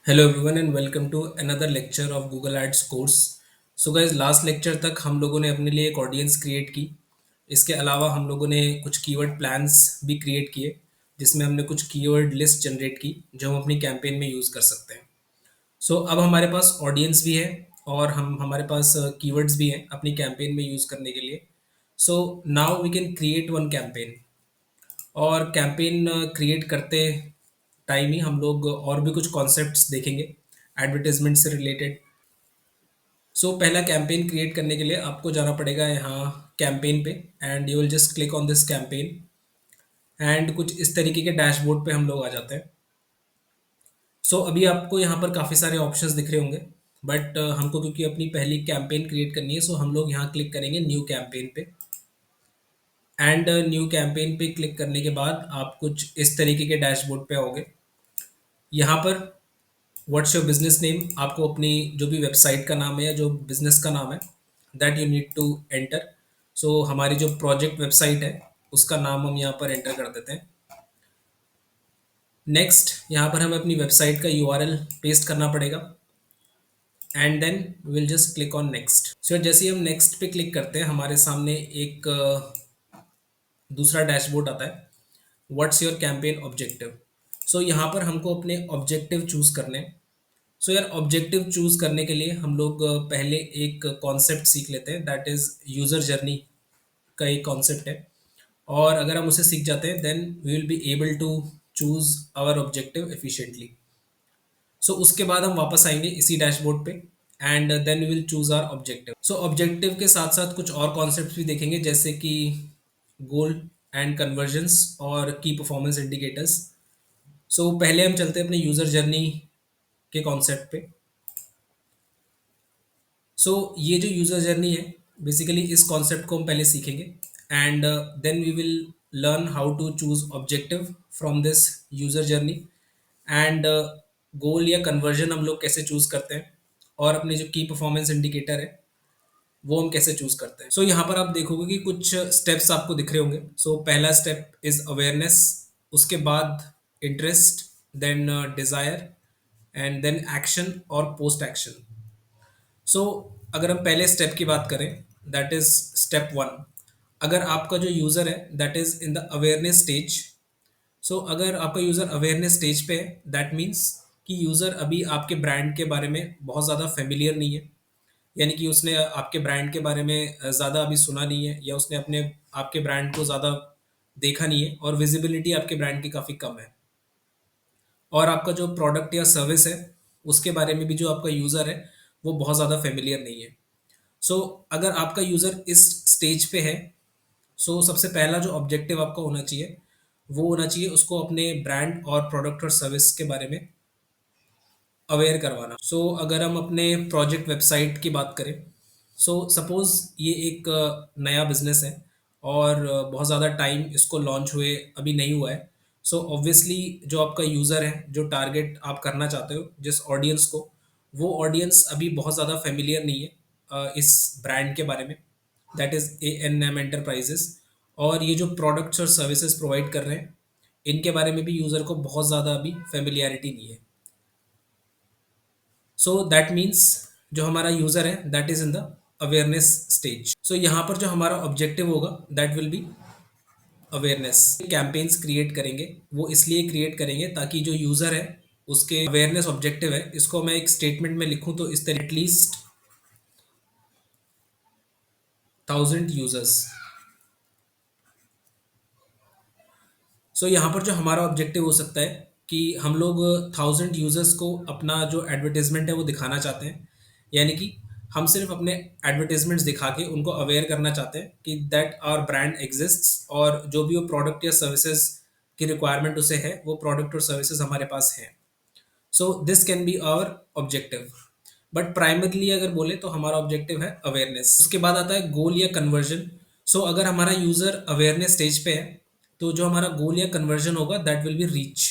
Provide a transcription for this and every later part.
Hello everyone and welcome to another lecture of Google ads course. So guys, last lecture तक हम लोगों ने अपने लिए एक ऑडियंस क्रिएट की। इसके अलावा हम लोगों ने कुछ कीवर्ड प्लान्स भी क्रिएट किए, जिसमें हमने कुछ कीवर्ड लिस्ट जनरेट की जो हम अपनी कैंपेन में यूज़ कर सकते हैं। सो अब हमारे पास ऑडियंस भी है और हम हमारे पास कीवर्ड्स भी हैं अपनी कैंपेन में यूज़ करने के लिए। So now we can create one campaign. और कैंपेन क्रिएट करते टाइम ही हम लोग और भी कुछ कॉन्सेप्ट्स देखेंगे एडवर्टाइजमेंट से रिलेटेड। सो पहला कैंपेन क्रिएट करने के लिए आपको जाना पड़ेगा यहाँ कैंपेन पे, and you will just click on this campaign. And कुछ इस तरीके के डैशबोर्ड पे हम लोग आ जाते हैं। सो अभी आपको यहाँ पर काफ़ी सारे ऑप्शंस दिख रहे होंगे, बट हमको क्योंकि अपनी पहली कैंपेन क्रिएट करनी है, सो हम लोग यहाँ क्लिक करेंगे न्यू कैंपेन पे। एंड न्यू कैंपेन पे क्लिक करने के बाद आप कुछ इस तरीके के डैशबोर्ड पे आओगे। यहाँ पर व्हाट्स योर बिजनेस नेम, आपको अपनी जो भी वेबसाइट का नाम है या जो बिजनेस का नाम है that you need to enter. So हमारी जो प्रोजेक्ट वेबसाइट है उसका नाम हम यहाँ पर एंटर कर देते हैं। नेक्स्ट, यहाँ पर हमें अपनी वेबसाइट का यूआरएल पेस्ट करना पड़ेगा and then will just click on next. So जैसे ही हम नेक्स्ट पे क्लिक करते हैं हमारे सामने एक दूसरा डैशबोर्ड आता है, व्हाट्स योर कैंपेन ऑब्जेक्टिव। सो यहाँ पर हमको अपने ऑब्जेक्टिव चूज करने हैं। सो यार, ऑब्जेक्टिव चूज करने के लिए हम लोग पहले एक कॉन्सेप्ट सीख लेते हैं, दैट इज यूजर जर्नी का एक कॉन्सेप्ट है। और अगर हम उसे सीख जाते हैं then we will be able to choose our objective efficiently. So उसके बाद हम वापस आएंगे इसी डैशबोर्ड पे and then we will choose our objective. So objective के साथ साथ कुछ और कॉन्सेप्ट भी देखेंगे, जैसे कि गोल एंड कन्वर्जन्स और की परफॉर्मेंस इंडिकेटर्स। सो पहले हम चलते हैं अपने यूजर जर्नी के कॉन्सेप्ट पे। सो ये जो यूज़र जर्नी है, बेसिकली इस कॉन्सेप्ट को हम पहले सीखेंगे and then we will learn how to choose objective from this user journey. And goal या कन्वर्जन हम लोग कैसे चूज करते हैं, और अपने जो की परफॉर्मेंस इंडिकेटर है वो हम कैसे चूज करते हैं। सो यहाँ पर आप देखोगे कि कुछ स्टेप्स आपको दिख रहे होंगे। सो पहला स्टेप इज अवेयरनेस, उसके बाद interest, then desire, and then action और पोस्ट एक्शन। सो अगर हम पहले स्टेप की बात करें, दैट इज स्टेप वन। अगर आपका जो यूज़र है that is in the awareness stage. So अगर आपका यूज़र अवेयरनेस स्टेज पे है, दैट मीन्स कि यूज़र अभी आपके ब्रांड के बारे में बहुत ज़्यादा फेमिलियर नहीं है। यानी कि उसने आपके ब्रांड के बारे में ज़्यादा अभी सुना नहीं है, या उसने अपने आपके ब्रांड को ज़्यादा देखा नहीं है, और विजिबिलिटी आपके ब्रांड की काफ़ी कम है। और आपका जो प्रोडक्ट या सर्विस है उसके बारे में भी जो आपका यूज़र है वो बहुत ज़्यादा फेमिलियर नहीं है। सो अगर आपका यूज़र इस स्टेज पे है, सो सबसे पहला जो ऑब्जेक्टिव आपका होना चाहिए वो होना चाहिए उसको अपने ब्रांड और प्रोडक्ट और सर्विस के बारे में अवेयर करवाना। सो अगर हम अपने प्रोजेक्ट वेबसाइट की बात करें, सो सपोज़ ये एक नया बिजनेस है और बहुत ज़्यादा टाइम इसको लॉन्च हुए अभी नहीं हुआ है। सो ऑब्वियसली जो आपका यूज़र है, जो टारगेट आप करना चाहते हो जिस ऑडियंस को, वो ऑडियंस अभी बहुत ज़्यादा फेमिलियर नहीं है इस ब्रांड के बारे में, दैट इज़ A&M एंटरप्राइजेस। और ये जो प्रोडक्ट्स और सर्विसेज प्रोवाइड कर रहे हैं इनके बारे में भी यूज़र को बहुत ज़्यादा अभी फेमिलियरिटी नहीं है। सो दैट मीन्स जो हमारा यूज़र है that is in the awareness stage. So यहाँ पर जो हमारा ऑब्जेक्टिव होगा that will be awareness. Campaigns create करेंगे वो इसलिए क्रिएट करेंगे ताकि जो यूज़र है उसके अवेयरनेस ऑब्जेक्टिव है, इसको मैं एक स्टेटमेंट में लिखूं तो इस तरह, एटलीस्ट 1,000 यूजर्स। सो यहाँ पर जो हमारा ऑब्जेक्टिव हो सकता है कि हम लोग 1,000 यूजर्स को अपना जो एडवर्टाइजमेंट है वो दिखाना चाहते हैं। यानी कि हम सिर्फ अपने एडवर्टाइजमेंट्स दिखा के उनको अवेयर करना चाहते हैं कि दैट आवर ब्रांड एग्जिस्ट्स, और जो भी वो प्रोडक्ट या सर्विसेज की रिक्वायरमेंट उसे है वो प्रोडक्ट और सर्विसेज हमारे पास हैं। So this can be our objective, but primarily अगर बोले तो हमारा ऑब्जेक्टिव है अवेयरनेस। उसके बाद आता है गोल या कन्वर्जन। सो अगर हमारा यूजर अवेयरनेस स्टेज पे है तो जो हमारा गोल या कन्वर्जन होगा दैट विल बी रीच।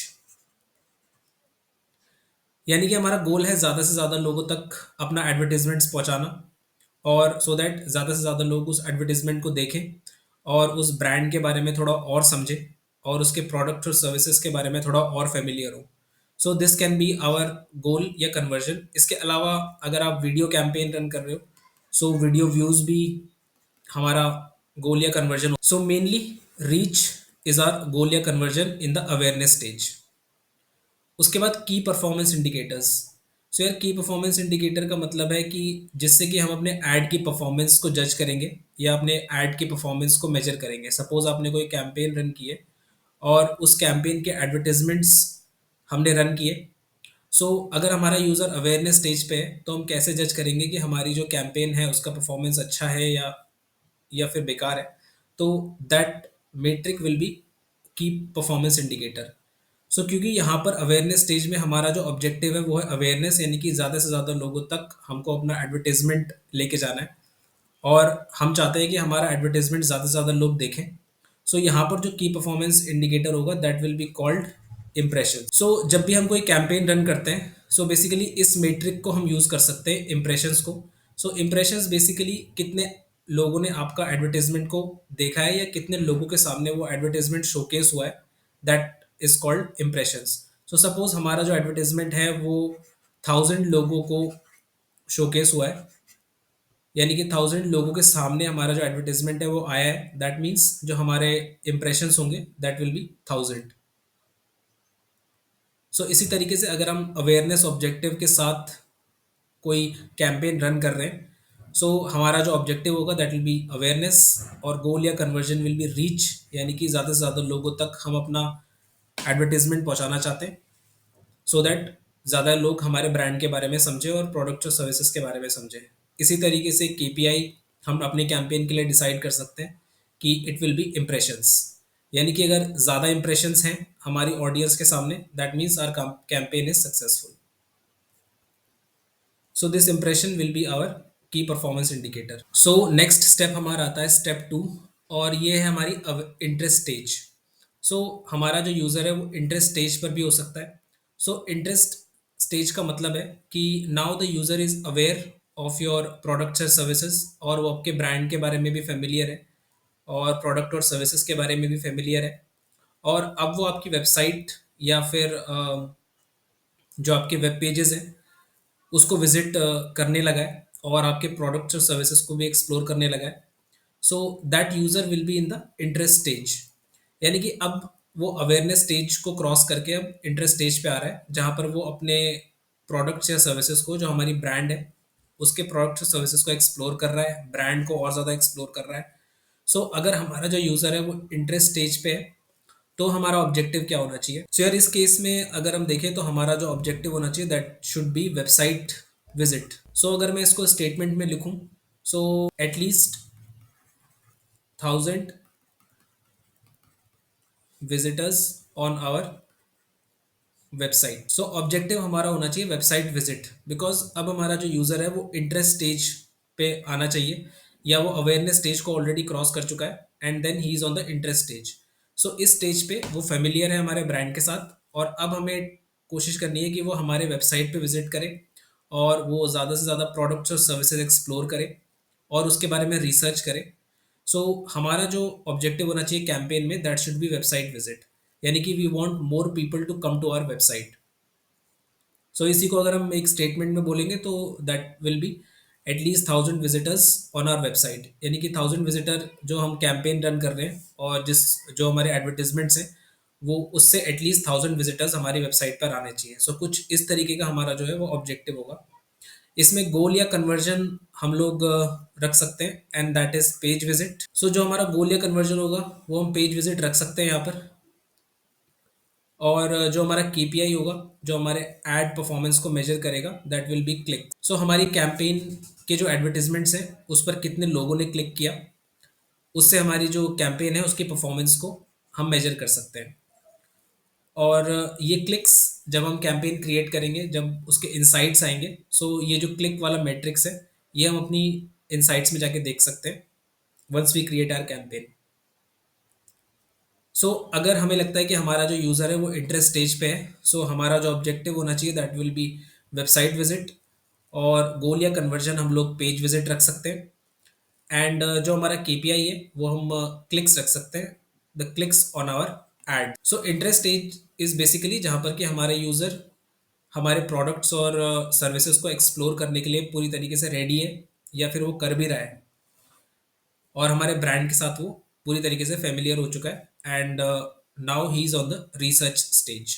यानी कि हमारा गोल है ज़्यादा से ज़्यादा लोगों तक अपना एडवर्टीजमेंट्स पहुंचाना, और सो दैट ज़्यादा से ज़्यादा लोग उस एडवर्टीजमेंट को देखें और उस ब्रांड के बारे में थोड़ा और समझें और उसके प्रोडक्ट और सर्विसेज के बारे में थोड़ा और फेमिलियर हो। So this can be our goal या कन्वर्जन। इसके अलावा अगर आप वीडियो कैंपेन रन कर रहे हो, सो वीडियो व्यूज भी हमारा गोल या conversion. So mainly reach is our goal या conversion in the awareness stage. उसके बाद की परफॉर्मेंस इंडिकेटर्स। सो यार की परफॉर्मेंस इंडिकेटर का मतलब है कि जिससे कि हम अपने ऐड की परफॉर्मेंस को जज करेंगे या अपने ऐड की परफॉर्मेंस को मेजर करेंगे। सपोज आपने कोई कैंपेन रन की है और उस कैंपेन के एडवर्टाइजमेंट्स हमने रन किए। सो अगर हमारा यूज़र अवेयरनेस स्टेज पे है तो हम कैसे जज करेंगे कि हमारी जो कैंपेन है उसका परफॉर्मेंस अच्छा है या फिर बेकार है। तो दैट मेट्रिक विल बी की परफॉर्मेंस इंडिकेटर। सो क्योंकि यहाँ पर अवेयरनेस स्टेज में हमारा जो ऑब्जेक्टिव है वो है अवेयरनेस, यानी कि ज़्यादा से ज़्यादा लोगों तक हमको अपना एडवर्टाइजमेंट लेके जाना है और हम चाहते हैं कि हमारा एडवर्टाइजमेंट ज़्यादा से ज़्यादा लोग देखें। सो यहाँ पर जो की परफॉर्मेंस इंडिकेटर होगा that will be called impression. So जब भी हम कोई कैंपेन रन करते हैं, सो बेसिकली इस मेट्रिक को हम यूज़ कर सकते हैं इम्प्रेशंस को। सो इम्प्रेशंस बेसिकली कितने लोगों ने आपका एडवर्टाइजमेंट को देखा है या कितने लोगों के सामने वो एडवर्टाइजमेंट शोकेस हुआ है, that is called impressions. So suppose हमारा जो एडवर्टाइजमेंट है वो 1000 लोगों को शोकेस हुआ है, यानी कि 1000 लोगों के सामने हमारा जो एडवर्टाइजमेंट है वो आया है, दैट मीन्स जो हमारे इंप्रेशंस होंगे दैट विल बी 1000। सो इसी तरीके से अगर हम अवेयरनेस ऑब्जेक्टिव के साथ कोई कैंपेन रन कर रहे हैं, सो हमारा जो ऑब्जेक्टिव होगा दैट विल बी अवेयरनेस और गोल या कन्वर्जन विल बी रीच, यानी कि ज़्यादा से ज़्यादा लोगों तक हम अपना एडवर्टाइजमेंट पहुंचाना चाहते हैं सो दैट ज़्यादा लोग हमारे ब्रांड के बारे में समझें और प्रोडक्ट और सर्विसेज के बारे में समझें। इसी तरीके से केपीआई हम अपने कैंपेन के लिए डिसाइड कर सकते हैं कि इट विल बी इम्प्रेशंस, यानी कि अगर ज़्यादा इम्प्रेशंस हैं हमारी ऑडियंस के सामने that means our campaign is successful. So this impression will be our key performance indicator. So next step हमारा आता है स्टेप 2, और ये है हमारी इंटरेस्ट स्टेज। सो हमारा जो यूज़र है वो इंटरेस्ट स्टेज पर भी हो सकता है। सो इंटरेस्ट स्टेज का मतलब है कि now the user is aware of your products और सर्विसेज, और वो आपके ब्रांड के बारे में भी फेमिलियर है और प्रोडक्ट और सर्विसेज के बारे में भी फेमिलियर है। और अब वो आपकी वेबसाइट या फिर जो आपके वेब पेजेस हैं उसको विजिट करने लगा है और आपके प्रोडक्ट्स और सर्विसेज को भी एक्सप्लोर करने लगा है। So that user will be in the interest stage, यानी कि अब वो अवेयरनेस स्टेज को क्रॉस करके अब इंटरेस्ट स्टेज पे आ रहा है, जहाँ पर वो अपने प्रोडक्ट्स या सर्विसेज को, जो हमारी ब्रांड है उसके प्रोडक्ट्स और सर्विसेज को एक्सप्लोर कर रहा है, ब्रांड को और ज़्यादा एक्सप्लोर कर रहा है। सो अगर हमारा जो यूज़र है वो इंटरेस्ट स्टेज पे है तो हमारा ऑब्जेक्टिव क्या होना चाहिए। सो यार इस केस में अगर हम देखें तो हमारा जो ऑब्जेक्टिव होना चाहिए that should be website visit. So अगर मैं इसको स्टेटमेंट में लिखूं, so at least 1000 visitors on our website. So objective हमारा होना चाहिए वेबसाइट विजिट, बिकॉज अब हमारा जो यूज़र है वो इंटरेस्ट स्टेज पे आना चाहिए या वो अवेयरनेस स्टेज को ऑलरेडी क्रॉस कर चुका है and then he is on the interest stage. So इस स्टेज पे वो फेमिलियर है हमारे ब्रांड के साथ, और अब हमें कोशिश करनी है कि वो हमारे वेबसाइट पे विजिट करे और वो ज़्यादा से ज़्यादा प्रोडक्ट्स और सर्विसेज एक्सप्लोर करे और उसके बारे में रिसर्च करे। सो हमारा जो ऑब्जेक्टिव होना चाहिए कैंपेन में that should be website visit, यानी कि we want more people to come to our website. So इसी को अगर हम एक स्टेटमेंट में बोलेंगे तो that will be at least 1000 visitors on our website, यानी कि 1000 विजिटर जो हम कैंपेन रन कर रहे हैं और जिस जो हमारे एडवर्टीजमेंट्स हैं वो उससे एटलीस्ट 1000 विजिटर्स हमारी वेबसाइट पर आने चाहिए। सो कुछ इस तरीके का हमारा जो है वो ऑब्जेक्टिव होगा। इसमें गोल या कन्वर्जन हम लोग रख सकते हैं and that is page visit. So जो हमारा गोल या कन्वर्जन होगा वो हम पेज विजिट रख सकते हैं यहाँ पर, और जो हमारा केपीआई होगा जो हमारे एड परफॉर्मेंस को मेजर करेगा दैट विल बी क्लिक। सो हमारी कैंपेन के जो एडवर्टीजमेंट्स हैं उस पर कितने लोगों ने क्लिक किया, उससे हमारी जो कैंपेन है उसकी परफॉर्मेंस को हम मेजर कर सकते हैं। और ये क्लिक्स जब हम कैंपेन क्रिएट करेंगे, जब उसके इनसाइट्स आएंगे, सो ये जो क्लिक वाला मैट्रिक्स है ये हम अपनी इनसाइट्स में जाके देख सकते हैं once we create our campaign. So अगर हमें लगता है कि हमारा जो यूज़र है वो इंटरेस्ट स्टेज पे है, सो हमारा जो ऑब्जेक्टिव होना चाहिए that will B website visit, और गोल या कन्वर्जन हम लोग पेज विजिट रख सकते हैं। एंड जो हमारा केपीआई है वो हम क्लिक्स रख सकते हैं, the clicks on our ad. So interest stage is basically जहाँ पर कि हमारे यूज़र हमारे प्रोडक्ट्स और सर्विसेज को एक्सप्लोर करने के लिए पूरी तरीके से रेडी है या फिर वो कर भी रहा है और हमारे ब्रांड के साथ वो पूरी तरीके से फेमिलियर हो चुका है and now he is on the research stage.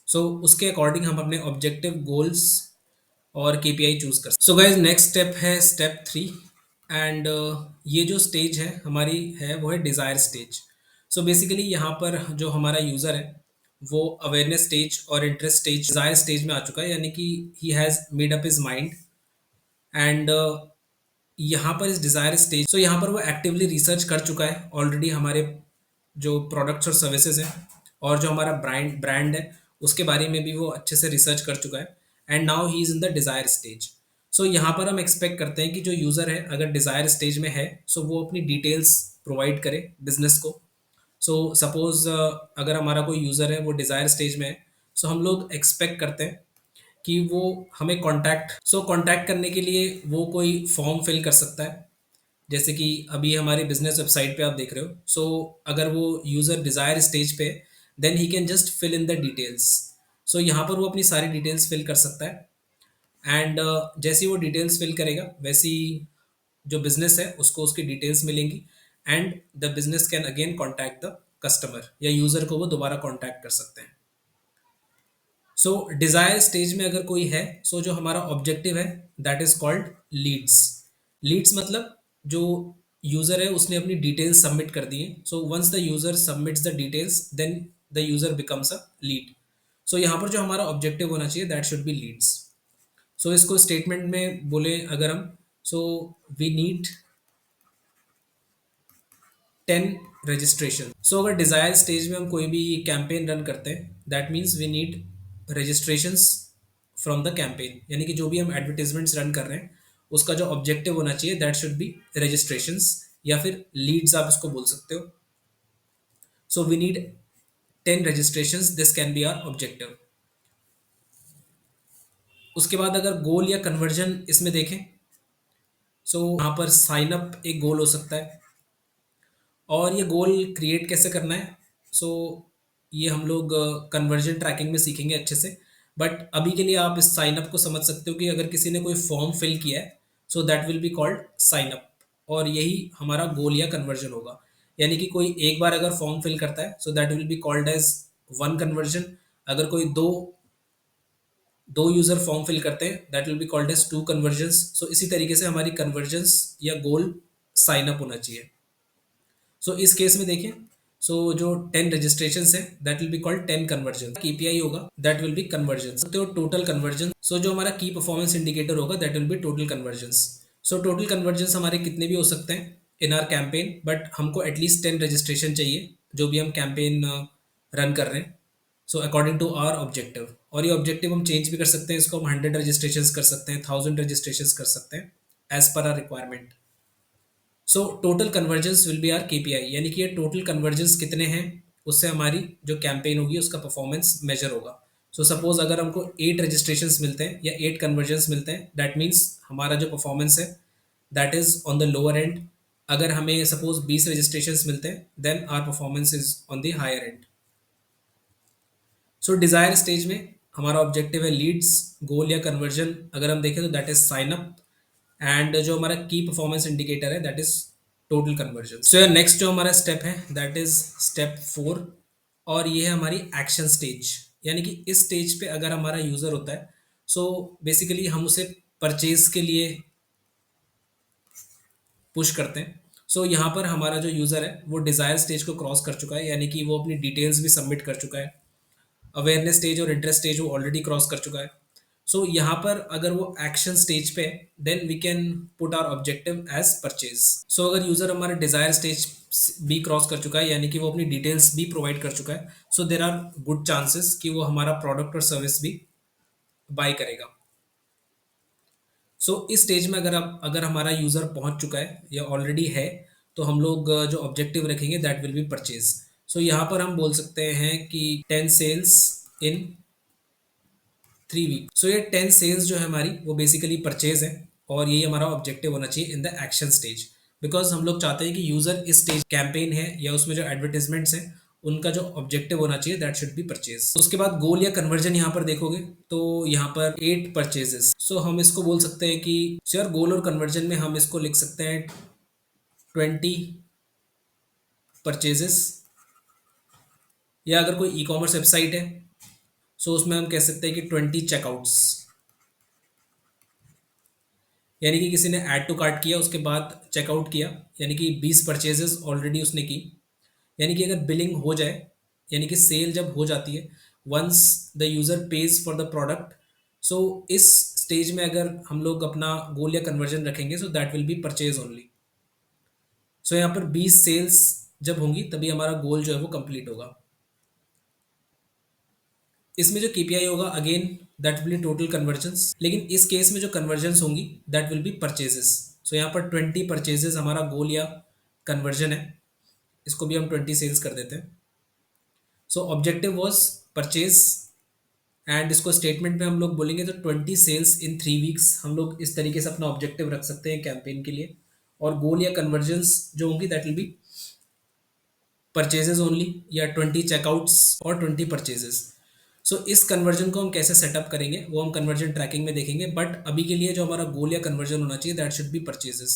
So उसके अकॉर्डिंग हम अपने ऑब्जेक्टिव गोल्स और केपीआई चूज कर। सो गाइज नेक्स्ट स्टेप है स्टेप 3 एंड ये जो स्टेज है हमारी है वो है डिज़ायर स्टेज। सो बेसिकली यहाँ पर जो हमारा यूज़र है वो अवेयरनेस स्टेज और इंटरेस्ट स्टेज डिज़ायर स्टेज में आ चुका है, यानी कि he has made up his mind and यहाँ पर इस डिज़ायर स्टेज यहाँ पर वो एक्टिवली रिसर्च कर चुका है ऑलरेडी हमारे जो प्रोडक्ट्स और सर्विसेज हैं और जो हमारा ब्रांड है उसके बारे में भी वो अच्छे से रिसर्च कर चुका है and now he is in the desire stage. So यहाँ पर हम एक्सपेक्ट करते हैं कि जो यूज़र है अगर डिज़ायर स्टेज में है सो वो अपनी डिटेल्स प्रोवाइड करे बिजनेस को। सो सपोज अगर हमारा कोई यूज़र है वो डिज़ायर स्टेज में है सो हम लोग एक्सपेक्ट करते हैं कि वो हमें कांटेक्ट करने के लिए वो कोई फॉर्म फिल कर सकता है, जैसे कि अभी हमारे बिजनेस वेबसाइट पे आप देख रहे हो। सो अगर वो यूज़र डिज़ायर स्टेज पे then he can just fill in the details. So यहाँ पर वो अपनी सारी डिटेल्स फिल कर सकता है एंड जैसे ही वो डिटेल्स फिल करेगा वैसे ही जो बिजनेस है उसको उसकी डिटेल्स मिलेंगी and the business can again contact the customer या यूज़र को वो दोबारा कॉन्टैक्ट कर सकते हैं। सो डिज़ायर स्टेज में अगर कोई है सो जो हमारा ऑब्जेक्टिव है that is called leads. Leads मतलब जो यूज़र है उसने अपनी डिटेल्स सबमिट कर दी है। So once the user submits the details then the user becomes a lead. So यहाँ पर जो हमारा ऑब्जेक्टिव होना चाहिए that should be leads. So इसको स्टेटमेंट में बोले अगर हम so we need 10 registration. So अगर डिज़ायर स्टेज में हम कोई भी कैंपेन रन करते हैं that means we need registrations from the campaign, यानी कि जो भी हम एडवर्टीजमेंट्स रन कर रहे हैं उसका जो ऑब्जेक्टिव होना चाहिए दैट शुड बी रजिस्ट्रेशंस या फिर लीड्स आप इसको बोल सकते हो। So we need 10 registrations, this can be our objective. उसके बाद अगर गोल या कन्वर्जन इसमें देखें सो यहाँ पर साइन अप एक गोल हो सकता है और ये गोल क्रिएट कैसे करना है सो ये हम लोग कन्वर्जन ट्रैकिंग में सीखेंगे अच्छे से। बट अभी के लिए आप इस साइन अप को समझ सकते हो कि अगर किसी ने कोई फॉर्म फिल किया है so that will be called sign up और यही हमारा गोल या कन्वर्जन होगा। यानी कि कोई एक बार अगर फॉर्म फिल करता है so that will be called as one conversion. अगर कोई दो दो यूजर फॉर्म फिल करते हैं that will be called as two conversions. So इसी तरीके से हमारी कन्वर्जन्स या गोल साइन अप होना चाहिए। सो इस केस में देखिए सो जो 10 रजिस्ट्रेशन है that will be called 10 conversion. KPI होगा दैट विल बी कन्वर्जन। तो टोटल कन्वर्जन सो जो हमारा की परफॉर्मेंस इंडिकेटर होगा that will be total conversion. So total conversion हमारे कितने भी हो सकते हैं इन आर कैंपेन बट हमको एटलीस्ट 10 रजिस्ट्रेशन चाहिए जो भी हम कैंपेन रन कर रहे हैं। So according to our objective, और ये ऑब्जेक्टिव हम चेंज भी कर सकते हैं, इसको हम 100 रजिस्ट्रेशन कर सकते हैं, 1000 रजिस्ट्रेशन कर सकते हैं as per our requirement. So total convergence will be our KPI, यानी कि ये टोटल कन्वर्जेंस कितने हैं उससे हमारी जो कैंपेन होगी उसका परफॉर्मेंस मेजर होगा। सो सपोज अगर हमको 8 रजिस्ट्रेशंस मिलते हैं या 8 कन्वर्जेंस मिलते हैं दैट मीन्स हमारा जो परफॉर्मेंस है that is on the lower end. अगर हमें सपोज 20 रजिस्ट्रेशंस मिलते हैं then our performance is on the higher end. So desire stage में हमारा ऑब्जेक्टिव है लीड्स, गोल या कन्वर्जन अगर हम देखें तो that is sine up and जो हमारा की परफॉर्मेंस इंडिकेटर है that is total conversion. So next जो हमारा स्टेप है दैट इज स्टेप 4 और ये है हमारी एक्शन स्टेज। यानी कि इस स्टेज पे अगर हमारा यूजर होता है सो बेसिकली हम उसे परचेज के लिए पुश करते हैं। सो यहाँ पर हमारा जो यूजर है वो डिजायर स्टेज को क्रॉस कर चुका है, यानी कि वो अपनी डिटेल्स भी सबमिट कर चुका है। अवेयरनेस स्टेज और इंटरेस्ट स्टेज वो ऑलरेडी क्रॉस कर चुका है। सो यहाँ पर अगर वो एक्शन स्टेज पे then we can put our objective as purchase. So अगर यूजर हमारा डिजायर स्टेज भी क्रॉस कर चुका है यानी कि वो अपनी डिटेल्स भी प्रोवाइड कर चुका है सो देर आर गुड चांसेस कि वो हमारा प्रोडक्ट और सर्विस भी बाय करेगा। सो इस स्टेज में अगर हमारा यूजर पहुंच चुका है या ऑलरेडी है तो हम लोग जो ऑब्जेक्टिव रखेंगे दैट विल बी परचेज। सो यहाँ पर हम बोल सकते हैं कि 10 सेल्स इन 3 वीक। सो ये 10 सेल्स जो है हमारी वो बेसिकली परचेज है और यही हमारा ऑब्जेक्टिव होना चाहिए in the action stage. Because हम लोग चाहते हैं कि यूजर इस स्टेज कैंपेन है या उसमें जो एडवर्टीजमेंट्स हैं उनका जो ऑब्जेक्टिव होना चाहिए दैट शुड बी परचेज। उसके बाद गोल या कन्वर्जन यहाँ पर देखोगे तो यहाँ पर 8 परचेजेस, सो हम इसको बोल सकते हैं कि यार गोल और कन्वर्जन में हम इसको लिख सकते हैं 20 परचेजेस। या अगर कोई ई कॉमर्स वेबसाइट है सो उसमें हम कह सकते हैं कि 20 चेकआउट्स, यानी कि किसी ने ऐड टू कार्ट किया उसके बाद चेकआउट किया, यानी कि 20 परचेजेस ऑलरेडी उसने की। यानी कि अगर बिलिंग हो जाए, यानी कि सेल जब हो जाती है, once the user page for the product, so इस स्टेज में अगर हम लोग अपना गोल या कन्वर्जन रखेंगे so that will be purchase only. So यहाँ पर 20 सेल्स जब होंगी तभी हमारा गोल जो है वो कंप्लीट होगा। इसमें जो केपीआई होगा again that will be total convergence, लेकिन इस केस में जो कन्वर्जन्स होंगी दैट विल बी परचेजेस। सो यहाँ पर 20 परचेजेस हमारा गोल या कन्वर्जन है, इसको भी हम 20 सेल्स कर देते हैं। सो ऑब्जेक्टिव वॉज परचेज, एंड इसको स्टेटमेंट में हम लोग बोलेंगे तो 20 सेल्स इन 3 वीक्स, हम लोग इस तरीके से अपना ऑब्जेक्टिव रख सकते हैं कैंपेन के लिए। और गोल या कन्वर्जन्स जो होंगी that will B purchases only, या 20 चेकआउट्स और 20 परचेजेस। सो इस कन्वर्जन को हम कैसे सेटअप करेंगे वो हम कन्वर्जन ट्रैकिंग में देखेंगे, बट अभी के लिए जो हमारा गोल या कन्वर्जन होना चाहिए that should B purchases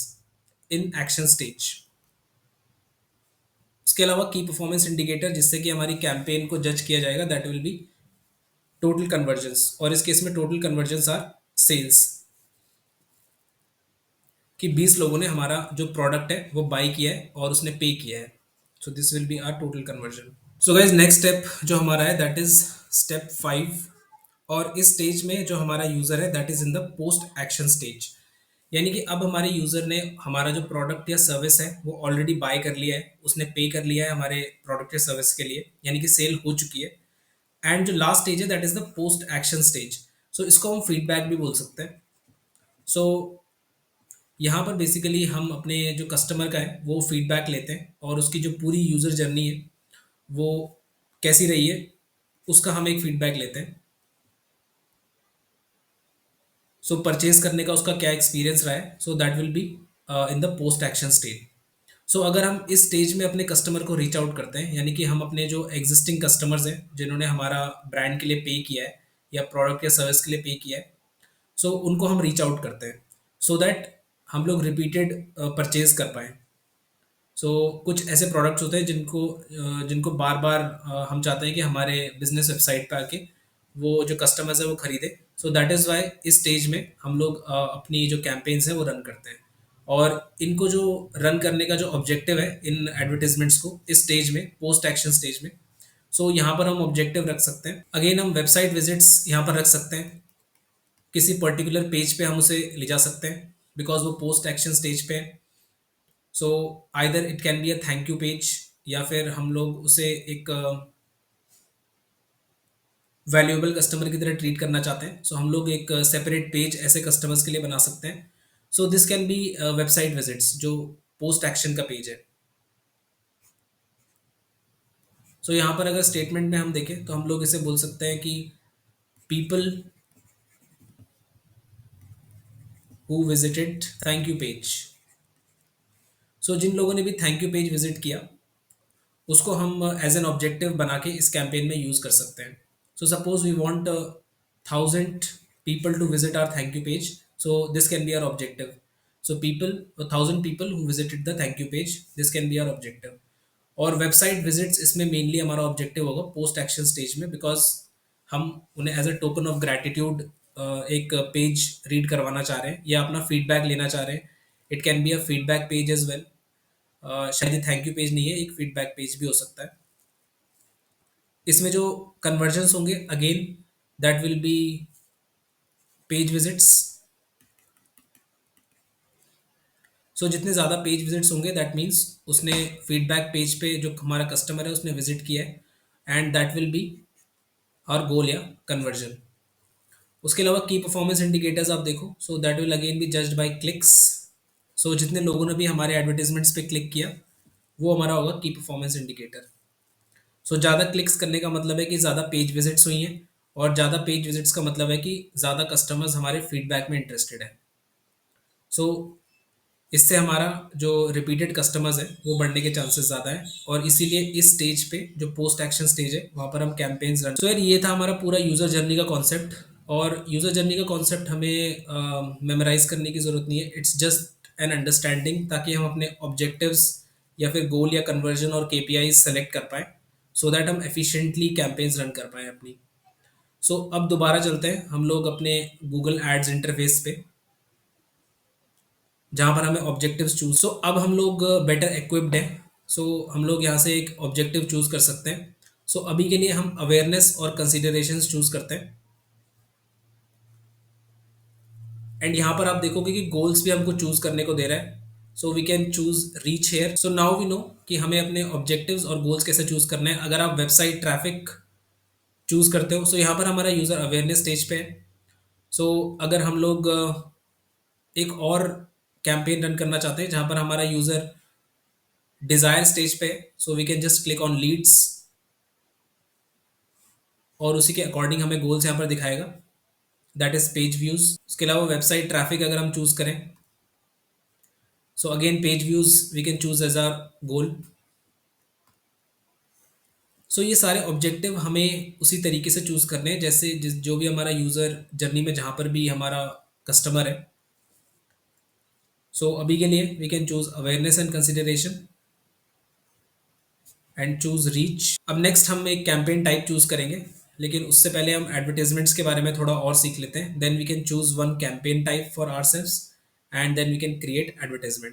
in action stage. उसके अलावा की परफॉर्मेंस इंडिकेटर जिससे कि हमारी कैंपेन को जज किया जाएगा that will be total convergence, और इस केस में टोटल कन्वर्जन्स आर सेल्स, कि 20 लोगों ने हमारा जो प्रोडक्ट है वो बाई किया है और उसने पे किया है। So this will be our total conversion. So guys next step जो हमारा है दैट इज स्टेप 5, और इस स्टेज में जो हमारा यूजर है that is in the post action stage. यानी कि अब हमारे यूजर ने हमारा जो प्रोडक्ट या सर्विस है वो ऑलरेडी बाय कर लिया है, उसने पे कर लिया है हमारे प्रोडक्ट या सर्विस के लिए, यानी कि सेल हो चुकी है। एंड जो लास्ट स्टेज है that is the post action stage, so इसको हम फीडबैक भी बोल सकते हैं। सो यहाँ पर बेसिकली हम अपने जो कस्टमर का है वो फीडबैक लेते हैं और उसकी जो पूरी यूज़र जर्नी है वो कैसी रही है उसका हम एक फीडबैक लेते हैं। सो परचेज करने का उसका क्या एक्सपीरियंस रहा है, so that will be in the post action stage. So अगर हम इस स्टेज में अपने कस्टमर को रीच आउट करते हैं, यानी कि हम अपने जो एग्जिस्टिंग कस्टमर्स हैं जिन्होंने हमारा ब्रांड के लिए पे किया है या प्रोडक्ट या सर्विस के लिए पे किया है, सो उनको हम रीच आउट करते हैं सो दैट हम लोग रिपीटेड परचेज कर पाएँ। सो कुछ ऐसे प्रोडक्ट्स होते हैं जिनको बार बार हम चाहते हैं कि हमारे बिजनेस वेबसाइट पे आके वो जो कस्टमर्स है वो खरीदे। सो दैट इज़ वाई इस स्टेज में हम लोग अपनी जो कैंपेन्स हैं वो रन करते हैं, और इनको जो रन करने का जो ऑब्जेक्टिव है इन एडवर्टीजमेंट्स को इस स्टेज में पोस्ट एक्शन स्टेज में, सो यहाँ पर हम ऑब्जेक्टिव रख सकते हैं। अगेन हम वेबसाइट विजिट्स यहाँ पर रख सकते हैं, किसी पर्टिकुलर पेज पे हम उसे ले जा सकते हैं बिकॉज वो पोस्ट एक्शन स्टेज पे है। So either it can be a thank you page, या फिर हम लोग उसे एक वैल्यूएबल कस्टमर की तरह ट्रीट करना चाहते हैं, सो हम लोग एक सेपरेट पेज ऐसे कस्टमर्स के लिए बना सकते हैं। So this can B website visits जो पोस्ट एक्शन का पेज है। सो यहाँ पर अगर स्टेटमेंट में हम देखें तो हम लोग इसे बोल सकते हैं कि people who visited thank you page. So जिन लोगों ने भी थैंक यू पेज विजिट किया उसको हम एज एन ऑब्जेक्टिव बना के इस कैंपेन में यूज़ कर सकते हैं। So suppose we want 1,000 people to visit our thank you page, so this can be our objective. So people, 1,000 people who visited the thank you page, this can be our objective. और website visits इसमें mainly हमारा objective होगा post action stage में, because हम उन्हें as a token of gratitude एक page read करवाना चाह रहे हैं या अपना फीडबैक लेना चाह रहे हैं। It can be a feedback page as well, शायद थैंक यू पेज नहीं है, एक फीडबैक पेज भी हो सकता है। इसमें जो कन्वर्जन्स होंगे again that will be page visits. So जितने ज़्यादा पेज विजिट्स होंगे दैट मीन्स उसने फीडबैक पेज पे जो हमारा कस्टमर है उसने विजिट किया है, एंड दैट विल बी और गोल या कन्वर्जन। उसके अलावा की परफॉर्मेंस इंडिकेटर्स आप देखो, so that will again be judged by clicks. So जितने लोगों ने भी हमारे एडवर्टीजमेंट्स पे क्लिक किया वो हमारा होगा की परफॉर्मेंस इंडिकेटर। सो ज़्यादा क्लिक्स करने का मतलब है कि ज़्यादा पेज विजिट्स हुई हैं, और ज़्यादा पेज विजिट्स का मतलब है कि ज़्यादा कस्टमर्स हमारे फीडबैक में इंटरेस्टेड है। सो इससे हमारा जो रिपीटेड कस्टमर्स है वो बढ़ने के चांसेस ज़्यादा है, और इसीलिए इस स्टेज पे जो पोस्ट एक्शन स्टेज है वहाँ पर हम कैंपेन्स रन। सो यार ये था हमारा पूरा यूज़र जर्नी का कॉन्सेप्ट। और यूज़र जर्नी का कॉन्सेप्ट हमें मेमोराइज करने की ज़रूरत नहीं है, इट्स जस्ट एन अंडरस्टैंडिंग, ताकि हम अपने ऑब्जेक्टिव्स या फिर गोल या कन्वर्जन और केपीआई सेलेक्ट कर पाएँ, सो दैट हम एफिशिएंटली कैंपेन्स रन कर पाएँ अपनी। सो अब दोबारा चलते हैं हम लोग अपने गूगल एड्स इंटरफेस पे, जहाँ पर हमें ऑब्जेक्टिव्स चूज। सो अब हम लोग बेटर इक्विप्ड हैं। सो हम लोग यहाँ से एक ऑब्जेक्टिव चूज कर सकते हैं। सो अभी के लिए हम अवेयरनेस और कंसिडरेशंस चूज करते हैं। एंड यहाँ पर आप देखोगे कि गोल्स भी हमको चूज करने को दे रहा है। So we can choose reach here. So now we know कि हमें अपने ऑब्जेक्टिव्स और गोल्स कैसे चूज करने हैं। अगर आप वेबसाइट ट्रैफिक चूज करते हो, सो यहाँ पर हमारा यूजर अवेयरनेस स्टेज पे है। सो अगर हम लोग एक और कैंपेन रन करना चाहते हैं जहाँ पर हमारा यूजर डिजायर स्टेज पे, so we can just click on leads, और उसी के अकॉर्डिंग हमें गोल्स यहाँ पर दिखाएगा, दैट इज पेज व्यूज। उसके अलावा वेबसाइट ट्रैफिक अगर हम चूज करें, so again page views we can choose as our goal. So ये सारे ऑब्जेक्टिव हमें उसी तरीके से चूज करने हैं जैसे जिस जो भी हमारा यूजर जर्नी में जहाँ पर भी हमारा कस्टमर है। सो अभी के लिए we can choose awareness and consideration and choose reach. अब नेक्स्ट हम एक कैंपेन टाइप चूज करेंगे, लेकिन उससे पहले हम एडवर्टाइजमेंट्स के बारे में थोड़ा और सीख लेते हैं। Then we can choose one campaign type for our sales, and then we can create advertisement.